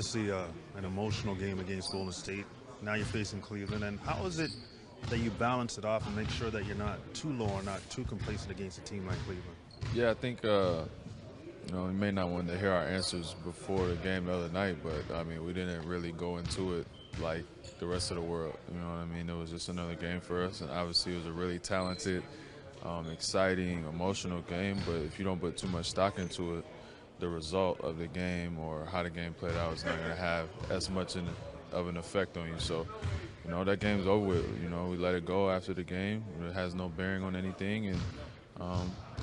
obviously an emotional game against Golden State. Now you're facing Cleveland. And how is it that you balance it off and make sure that you're not too low or not too complacent against a team like Cleveland? Yeah, I think we may not want to hear our answers before the game the other night, but I mean, we didn't really go into it like the rest of the world. You know what I mean? It was just another game for us, and obviously it was a really talented, exciting, emotional game. But if you don't put too much stock into it, the result of the game or how the game played out is not going to have as much of an effect on you. So, that game's over with. We let it go after the game. It has no bearing on anything, and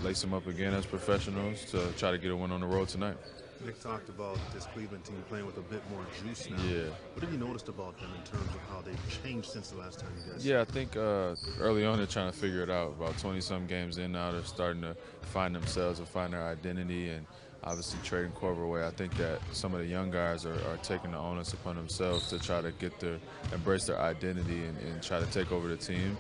lace them up again as professionals to try to get a win on the road tonight. Nick talked about this Cleveland team playing with a bit more juice now. Yeah. What have you noticed about them in terms of how they've changed since the last time you guys? Yeah, I think early on they're trying to figure it out. About 20-some games in now, they're starting to find themselves and find their identity, and obviously trading Corver away. I think that some of the young guys are taking the onus upon themselves to try to embrace their identity and try to take over the team.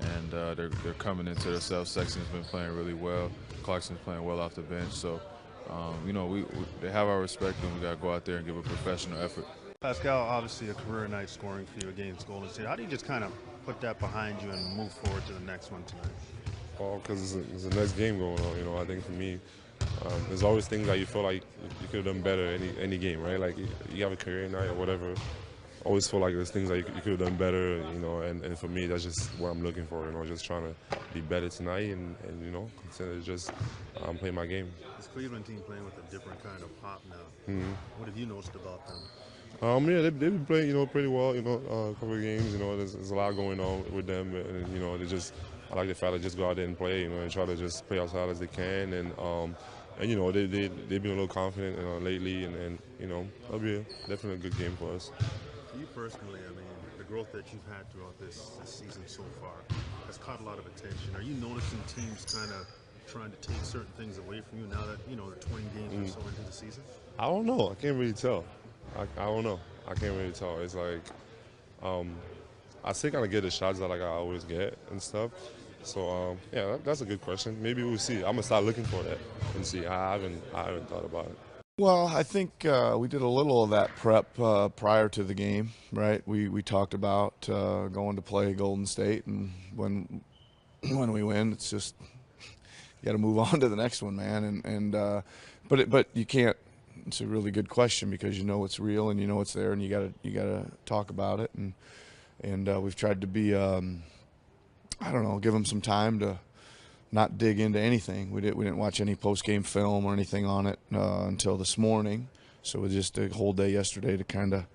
And they're coming into themselves. Sexton's been playing really well. Clarkson's playing well off the bench. So, they have our respect, and we got to go out there and give a professional effort. Pascal, obviously a career night scoring for you against Golden State. How do you just kind of put that behind you and move forward to the next one tonight? Well, because there's a next game going on. I think for me, there's always things that you feel like you could have done better any game, right? Like you have a career night or whatever. Always feel like there's things that you could have done better, and for me, that's just what I'm looking for, just trying to be better tonight and consider just playing my game. This Cleveland team playing with a different kind of pop now. Mm-hmm. What have you noticed about them? Yeah, they've been playing, pretty well, a couple of games, there's a lot going on with them, and, I like the fact they just go out there and play, and try to just play as hard as they can, and they've been a little confident lately, and that'll be definitely a good game for us. For you personally, I mean, the growth that you've had throughout this season so far has caught a lot of attention. Are you noticing teams kind of trying to take certain things away from you now that, they're 20 games or so into the season? I don't know. I can't really tell. I don't know. I can't really tell. It's like I still kind of get the shots that I always get and stuff. So, yeah, that's a good question. Maybe we'll see. I'm going to start looking for that and see. I haven't thought about it. Well, I think we did a little of that prep prior to the game, right? We talked about going to play Golden State, and when we win, it's just you got to move on to the next one, man. But you can't. It's a really good question because it's real and it's there, and you gotta talk about it, and we've tried to be give them some time to not dig into anything. We didn't watch any post-game film or anything on it until this morning. So it was just a whole day yesterday to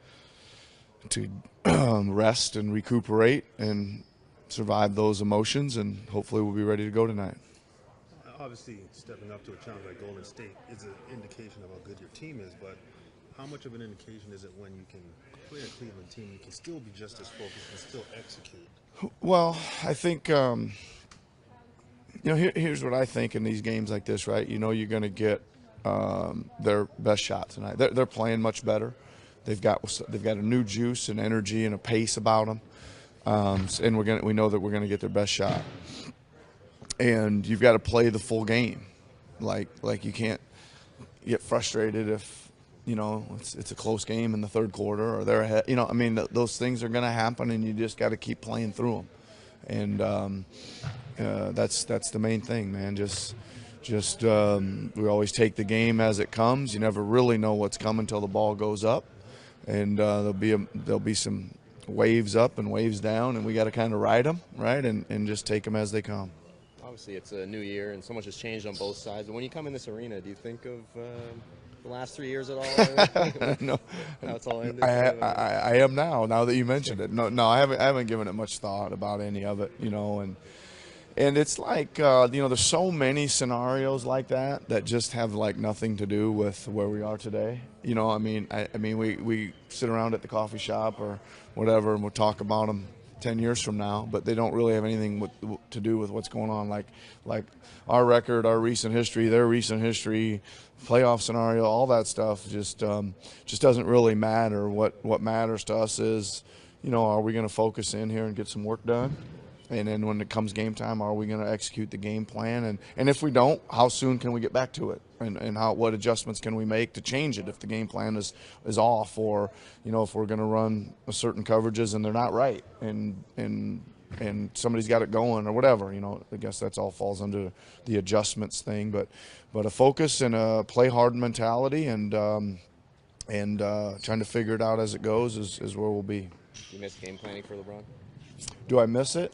rest and recuperate and survive those emotions, and hopefully we'll be ready to go tonight. Obviously, stepping up to a challenge like Golden State is an indication of how good your team is, but how much of an indication is it when you can play a Cleveland team, you can still be just as focused and still execute? Well, I think here's what I think in these games like this, right? You're going to get their best shot tonight. They're playing much better. They've got a new juice and energy and a pace about them, and we know that we're going to get their best shot. And you've got to play the full game, like you can't get frustrated if it's a close game in the third quarter or they're ahead. Those things are going to happen, and you just got to keep playing through them. And that's the main thing, man. We always take the game as it comes. You never really know what's coming until the ball goes up, and there'll be some waves up and waves down, and we got to kind of ride them, right, and just take them as they come. Obviously, it's a new year, and so much has changed on both sides. But when you come in this arena, do you think of the last 3 years at all? No, how it's all ended. I am now that you mentioned it. No, I haven't given it much thought about any of it. And it's like there's so many scenarios like that just have like nothing to do with where we are today. We sit around at the coffee shop or whatever, and we'll talk about them 10 years from now, but they don't really have anything to do with what's going on. Like our record, our recent history, their recent history, playoff scenario, all that stuff just doesn't really matter. What matters to us is, are we going to focus in here and get some work done? And then when it comes game time, are we going to execute the game plan? And if we don't, how soon can we get back to it? And what adjustments can we make to change it if the game plan is off, or if we're going to run a certain coverages and they're not right, and somebody's got it going or whatever. I guess that's all falls under the adjustments thing. But a focus and a play hard mentality and trying to figure it out as it goes is where we'll be. You miss game planning for LeBron? Do I miss it?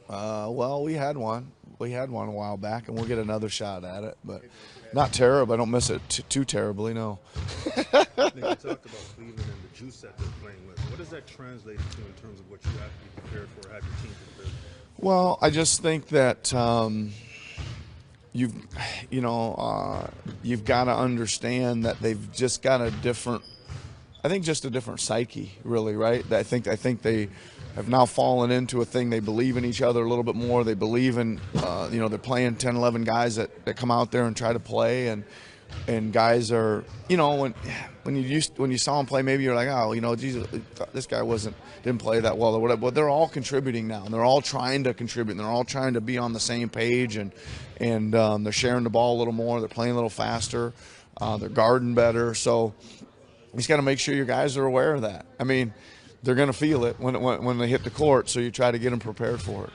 Well, we had one. We had one a while back, and we'll get another shot at it. But not terrible. I don't miss it too terribly, no. You talked about Cleveland and the juice that they're playing with. What does that translate to in terms of what you have to be prepared for, have your team prepared for? Well, I just think that you've got to understand that they've just got a different psyche, really, right? I think they have now fallen into a thing. They believe in each other a little bit more. They believe in, they're playing 10, 11 guys that come out there and try to play, and guys are, when you saw them play, maybe you're like, oh, Jesus, this guy didn't play that well or whatever. But they're all contributing now, and they're all trying to contribute, and they're all trying to be on the same page, and they're sharing the ball a little more. They're playing a little faster. They're guarding better. So you just got to make sure your guys are aware of that. I mean, they're going to feel it when they hit the court, so you try to get them prepared for it.